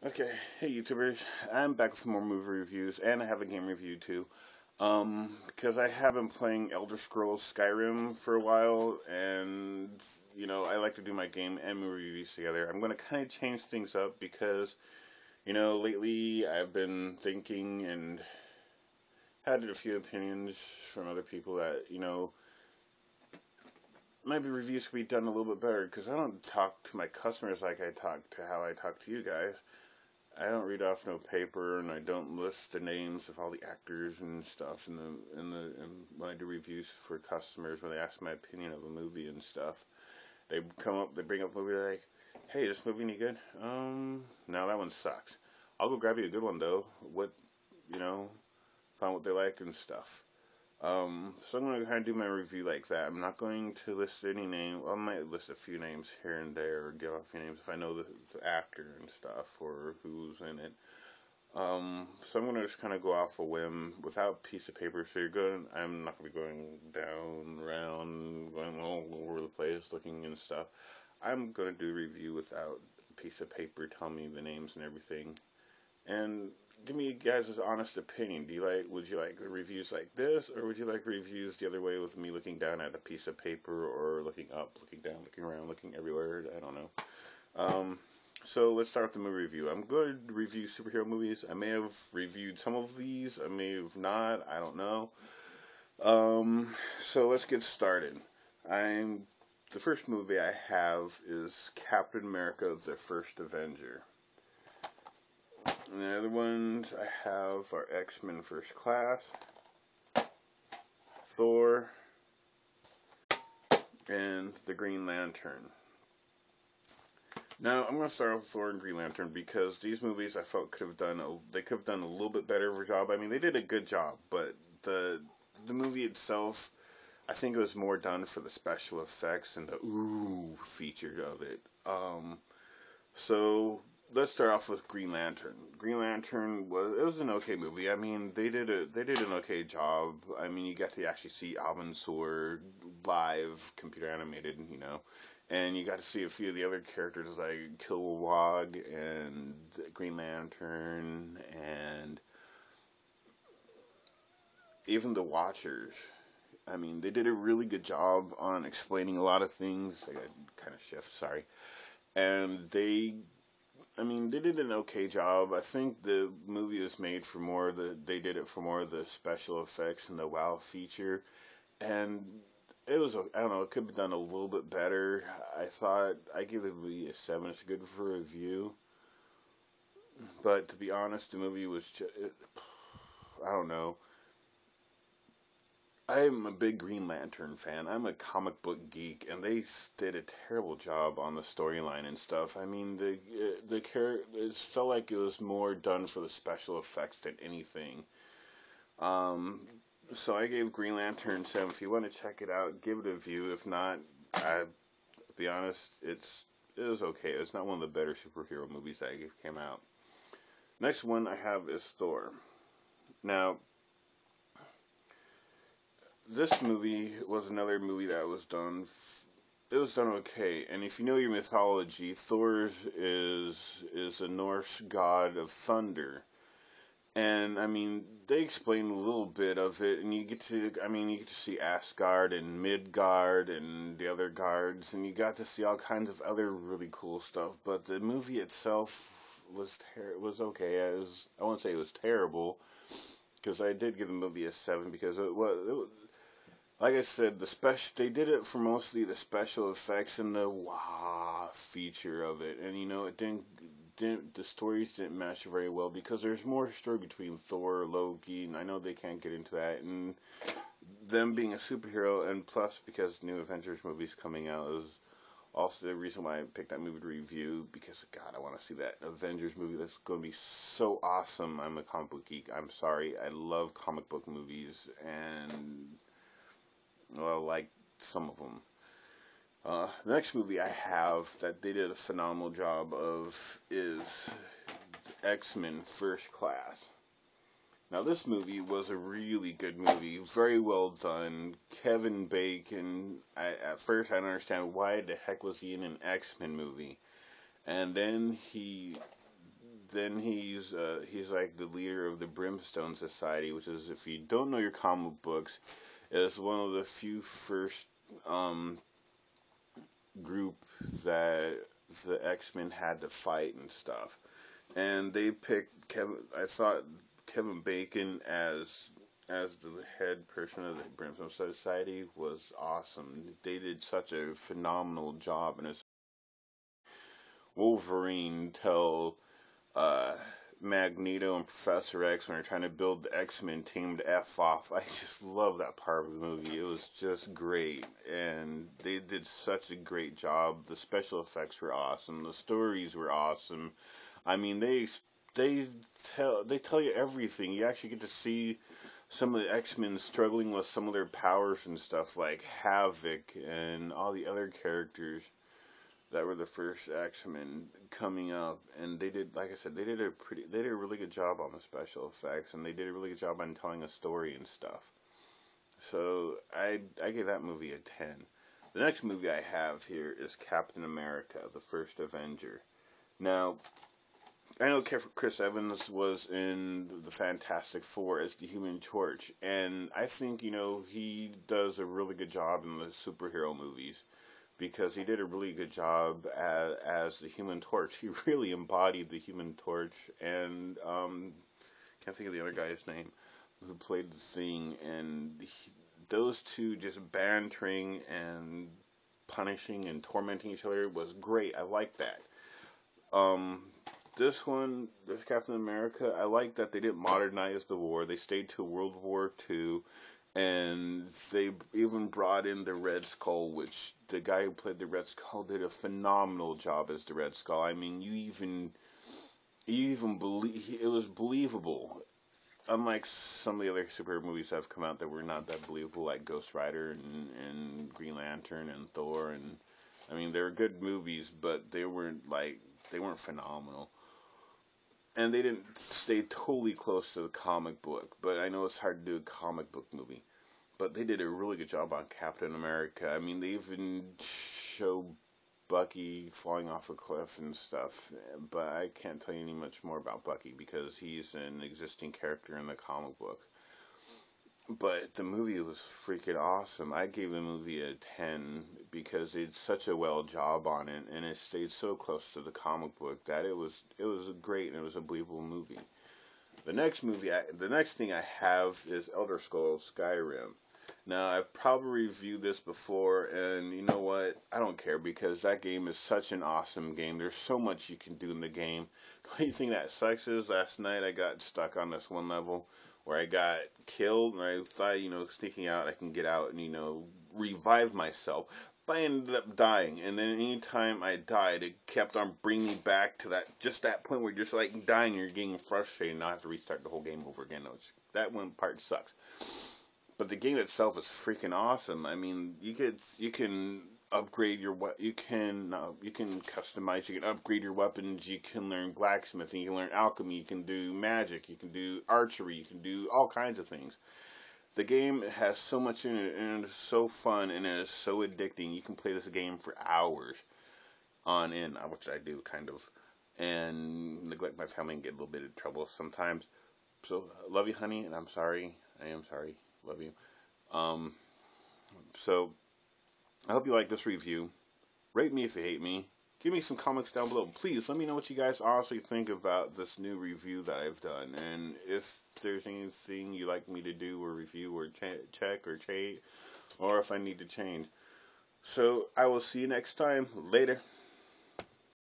Okay, hey YouTubers, I'm back with some more movie reviews, and I have a game review too. Because I have been playing Elder Scrolls Skyrim for a while, and I like to do my game and movie reviews together. I'm gonna kind of change things up because lately I've been thinking and had a few opinions from other people that maybe reviews could be done a little bit better because I don't talk to my customers like I talk to how I talk to you guys. I don't read off no paper, and I don't list the names of all the actors and stuff. And when I do reviews for customers, when they ask my opinion of a movie and stuff, they bring up a movie like, "Hey, this movie any good? No, that one sucks. I'll go grab you a good one though. What, you know, find what they like and stuff." So I'm going to kind of do my review like that. I'm not going to list any name. Well, I might list a few names here and there, or give a few names if I know the actor and stuff, or who's in it. So I'm going to just kind of go off a whim without a piece of paper. So you're good. I'm not going to be going down, around, going all over the place looking and stuff. I'm going to do a review without a piece of paper telling me the names and everything. And give me guys' honest opinion. Would you like reviews like this, or would you like reviews the other way with me looking down at a piece of paper, or looking up, looking down, looking around, looking everywhere? I don't know. Um, so let's start with the movie review. I'm good to review superhero movies. I may have reviewed some of these. I may have not. I don't know. So let's get started. I'm the first movie I have is Captain America: The First Avenger. And the other ones I have are X-Men First Class, Thor, and the Green Lantern. Now I'm going to start off with Thor and Green Lantern because these movies I felt they could have done a little bit better of a job. I mean, they did a good job, but the movie itself, I think it was more done for the special effects and the ooh feature of it. So let's start off with Green Lantern. Green Lantern was an okay movie. I mean, they did an okay job. I mean, you got to actually see Alvin Sword live, computer animated, and you got to see a few of the other characters like Kilowog and Green Lantern and even the Watchers. I mean, they did a really good job on explaining a lot of things. I got kind of shift, sorry. And they did an okay job. I think the movie was made for they did it for more of the special effects and the wow feature. And it was, I don't know, it could be done a little bit better. I give the movie a 7. It's good for a review. But to be honest, the movie was just, I don't know. I'm a big Green Lantern fan. I'm a comic book geek, and they did a terrible job on the storyline and stuff. I mean, the character it felt like it was more done for the special effects than anything. Um, so I gave Green Lantern 7. If you want to check it out, give it a view. If not, to be honest, it was okay. It's not one of the better superhero movies that came out. Next one I have is Thor. Now, this movie was another movie that was done. It was done okay, and if you know your mythology, Thor is a Norse god of thunder, and I mean they explain a little bit of it, and you get to see Asgard and Midgard and the other guards, and you got to see all kinds of other really cool stuff. But the movie itself was okay. I won't say it was terrible because I did give the movie a 7 because it was like I said, they did it for mostly the special effects and the wow feature of it, and it didn't the stories didn't match very well because there's more story between Thor, Loki, and I know they can't get into that, and them being a superhero, and plus because new Avengers movies coming out is also the reason why I picked that movie to review because God, I want to see that Avengers movie. That's going to be so awesome. I'm a comic book geek. I'm sorry, I love comic book movies and. Well, like some of them. The next movie I have that they did a phenomenal job of is X-Men First Class. Now, this movie was a really good movie, very well done. Kevin Bacon, at first I didn't understand why the heck was he in an X-Men movie. And then then he's like the leader of the Brimstone Society, which is, if you don't know your comic books, is one of the few first um, group that the X-Men had to fight and stuff. And they picked Kevin. I thought Kevin Bacon as the head person of the Brimstone Society was awesome. They did such a phenomenal job, and it's Wolverine tell uh, Magneto and Professor X when they're trying to build the X-Men team to F off. I just love that part of the movie. It was just great, and they did such a great job. The special effects were awesome. The stories were awesome. I mean, they tell you everything. You actually get to see some of the X-Men struggling with some of their powers and stuff, like Havoc and all the other characters that were the first X-Men coming up, and they did, like I said, they did a really good job on the special effects, and they did a really good job on telling a story and stuff. So I give that movie a 10. The next movie I have here is Captain America: The First Avenger. Now, I know Chris Evans was in the Fantastic Four as the Human Torch, and I think, he does a really good job in the superhero movies, because he did a really good job as the Human Torch. He really embodied the Human Torch, and can't think of the other guy's name who played the Thing, and those two just bantering and punishing and tormenting each other was great. I like that. This Captain America, I like that they didn't modernize the war. They stayed to World War II, and they even brought in the Red Skull, which the guy who played the Red Skull did a phenomenal job as the Red Skull. I mean, you even believe it was believable. Unlike some of the other superhero movies that have come out that were not that believable, like Ghost Rider and Green Lantern and Thor, and I mean, they're good movies, but they weren't phenomenal. And they didn't stay totally close to the comic book, but I know it's hard to do a comic book movie. But they did a really good job on Captain America. I mean, they even show Bucky falling off a cliff and stuff, but I can't tell you any much more about Bucky because he's an existing character in the comic book. But the movie was freaking awesome. I gave the movie a 10 because they did such a well job on it, and it stayed so close to the comic book that it was great, and it was a believable movie. The next thing I have is Elder Scrolls Skyrim. Now, I've probably reviewed this before, and you know what? I don't care, because that game is such an awesome game. There's so much you can do in the game. The only thing that sucks is last night I got stuck on this one level where I got killed, and I thought, sneaking out, I can get out and, revive myself. But I ended up dying, and then anytime I died, it kept on bringing me back to that point where you're just like dying and you're getting frustrated and I have to restart the whole game over again. That one part sucks. But the game itself is freaking awesome. I mean, you can upgrade you can customize, you can upgrade your weapons, you can learn blacksmithing, you can learn alchemy, you can do magic, you can do archery, you can do all kinds of things. The game has so much in it, and it is so fun, and it is so addicting. You can play this game for hours on end, which I do, kind of, and neglect my family and get a little bit of trouble sometimes. So, love you, honey, and I'm sorry. I am sorry. Love you. So, I hope you like this review. Rate me if you hate me. Give me some comments down below. Please, let me know what you guys honestly think about this new review that I've done. And if there's anything you'd like me to do or review or check or change, or if I need to change. So, I will see you next time. Later.